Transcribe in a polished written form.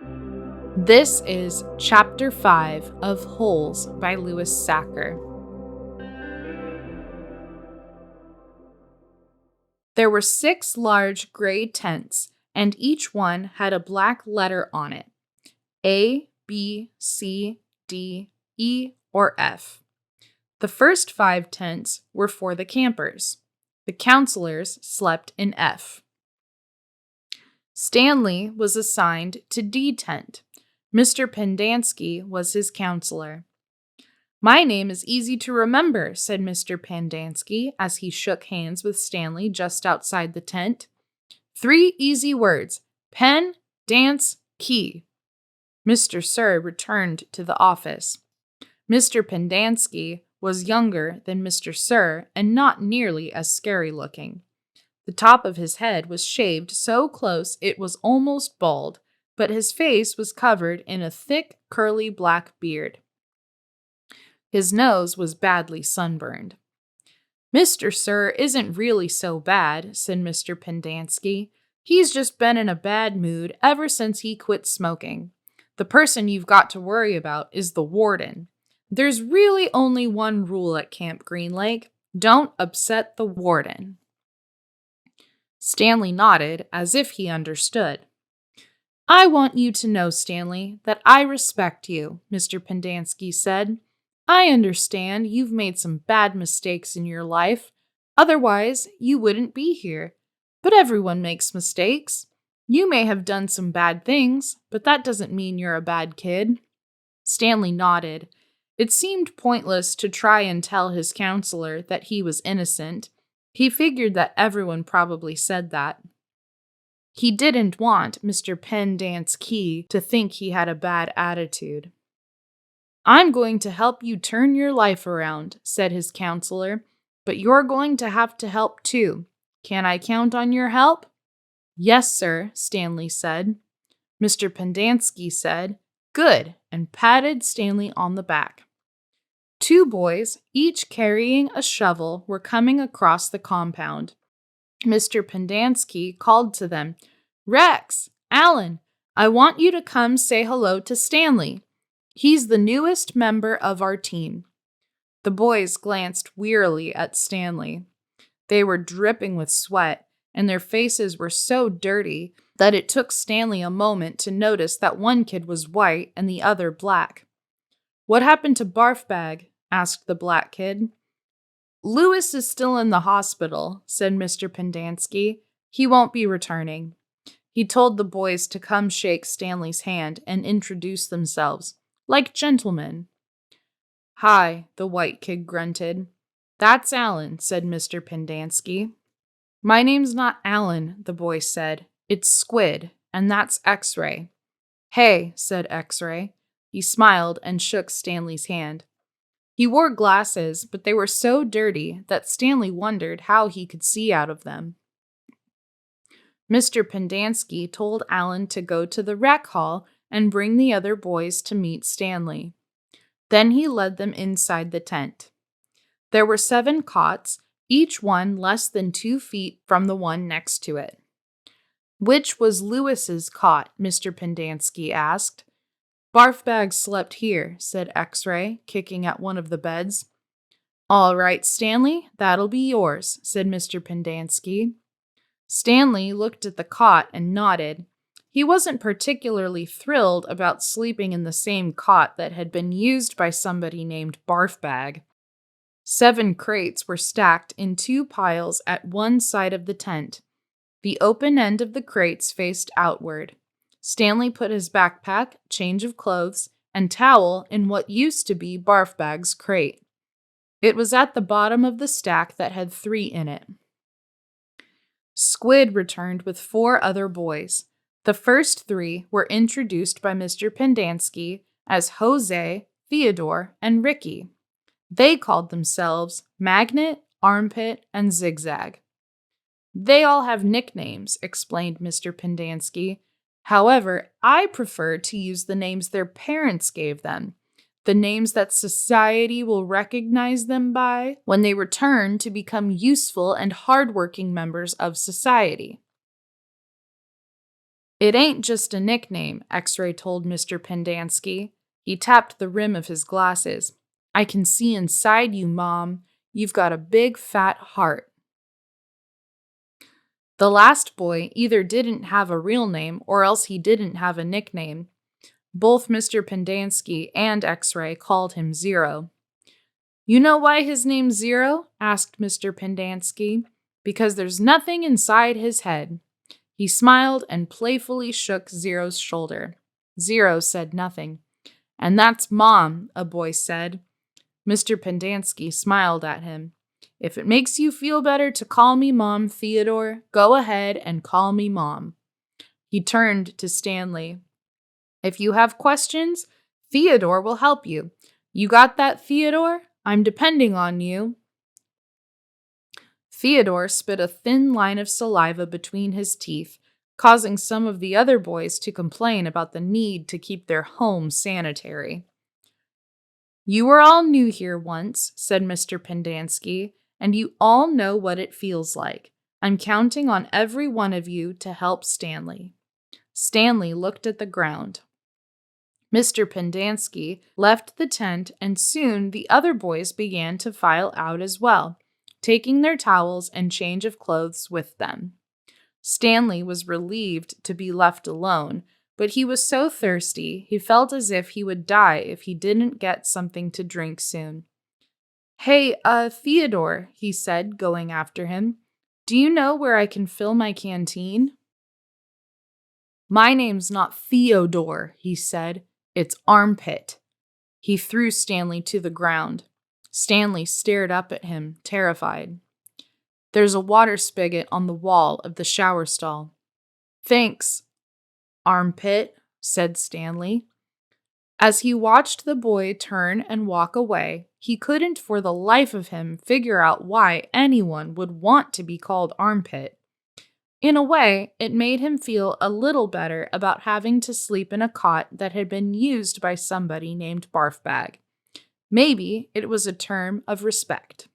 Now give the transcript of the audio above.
This is Chapter 5 of Holes by Louis Sachar. There were 6 large gray tents, and each one had a black letter on it: A, B, C, D, E, or F. The first 5 tents were for the campers. The counselors slept in F. Stanley was assigned to D tent. Mr. Pendanski was his counselor. "My name is easy to remember," said Mr. Pendanski as he shook hands with Stanley just outside the tent. "3 easy words: pen, dance, key." Mr. Sir returned to the office. Mr. Pendanski was younger than Mr. Sir and not nearly as scary looking. The top of his head was shaved so close it was almost bald, but his face was covered in a thick, curly black beard. His nose was badly sunburned. "Mr. Sir isn't really so bad," said Mr. Pendanski. "He's just been in a bad mood ever since he quit smoking. The person you've got to worry about is the warden. There's really only one rule at Camp Green Lake: don't upset the warden." Stanley nodded as if he understood. "I want you to know, Stanley, that I respect you," Mr. Pendanski said. "I understand you've made some bad mistakes in your life. Otherwise, you wouldn't be here. But everyone makes mistakes. You may have done some bad things, but that doesn't mean you're a bad kid." Stanley nodded. It seemed pointless to try and tell his counselor that he was innocent. He figured that everyone probably said that. He didn't want Mr. Pendanski to think he had a bad attitude. "I'm going to help you turn your life around," said his counselor, "but you're going to have to help too. Can I count on your help?" "Yes, sir," Stanley said. Mr. Pendanski said, "Good," and patted Stanley on the back. 2 boys, each carrying a shovel, were coming across the compound. Mr. Pendanski called to them, "Rex, Alan, I want you to come say hello to Stanley. He's the newest member of our team." The boys glanced wearily at Stanley. They were dripping with sweat, and their faces were so dirty that it took Stanley a moment to notice that one kid was white and the other black. "What happened to Barf Bag?" asked the black kid. "Louis is still in the hospital," said Mr. Pendanski. "He won't be returning." He told the boys to come shake Stanley's hand and introduce themselves, like gentlemen. "Hi," the white kid grunted. "That's Alan," said Mr. Pendanski. "My name's not Alan," the boy said. "It's Squid, and that's X-Ray." "Hey," said X-Ray. He smiled and shook Stanley's hand. He wore glasses, but they were so dirty that Stanley wondered how he could see out of them. Mr. Pendanski told Alan to go to the rec hall and bring the other boys to meet Stanley. Then he led them inside the tent. There were 7 cots, each one less than 2 feet from the one next to it. "Which was Louis's cot?" Mr. Pendanski asked. "Barf Bag slept here," said X-Ray, kicking at one of the beds. "All right, Stanley, that'll be yours," said Mr. Pendanski. Stanley looked at the cot and nodded. He wasn't particularly thrilled about sleeping in the same cot that had been used by somebody named Barf Bag. 7 crates were stacked in 2 piles at one side of the tent. The open end of the crates faced outward. Stanley put his backpack, change of clothes, and towel in what used to be Barf Bag's crate. It was at the bottom of the stack that had 3 in it. Squid returned with 4 other boys. The first 3 were introduced by Mr. Pendanski as Jose, Theodore, and Ricky. They called themselves Magnet, Armpit, and Zigzag. "They all have nicknames," explained Mr. Pendanski. "However, I prefer to use the names their parents gave them, the names that society will recognize them by when they return to become useful and hardworking members of society." It ain't just a nickname, X-Ray told Mr. Pendanski. He tapped the rim of his glasses. I can see inside you, Mom. You've got a big, fat heart. The last boy either didn't have a real name or else he didn't have a nickname. Both Mr. Pendanski and X-Ray called him Zero. You know why his name's Zero? Asked Mr. Pendanski. Because there's nothing inside his head. He smiled and playfully shook Zero's shoulder. Zero said nothing. And that's Mom, a boy said. Mr. Pendanski smiled at him. If it makes you feel better to call me Mom, Theodore, go ahead and call me Mom. He turned to Stanley. If you have questions, Theodore will help you. You got that, Theodore? I'm depending on you. Theodore spit a thin line of saliva between his teeth, causing some of the other boys to complain about the need to keep their home sanitary. You were all new here once, said Mr. Pendanski, and you all know what it feels like. I'm counting on every one of you to help Stanley. Stanley looked at the ground. Mr. Pendanski left the tent, and soon the other boys began to file out as well, taking their towels and change of clothes with them. Stanley was relieved to be left alone, but he was so thirsty he felt as if he would die if he didn't get something to drink soon. Hey, Theodore, he said, going after him. Do you know where I can fill my canteen? My name's not Theodore, he said. It's Armpit. He threw Stanley to the ground. Stanley stared up at him, terrified. There's a water spigot on the wall of the shower stall. Thanks, Armpit, said Stanley. As he watched the boy turn and walk away, he couldn't for the life of him figure out why anyone would want to be called Armpit. In a way, it made him feel a little better about having to sleep in a cot that had been used by somebody named Barf Bag. Maybe it was a term of respect.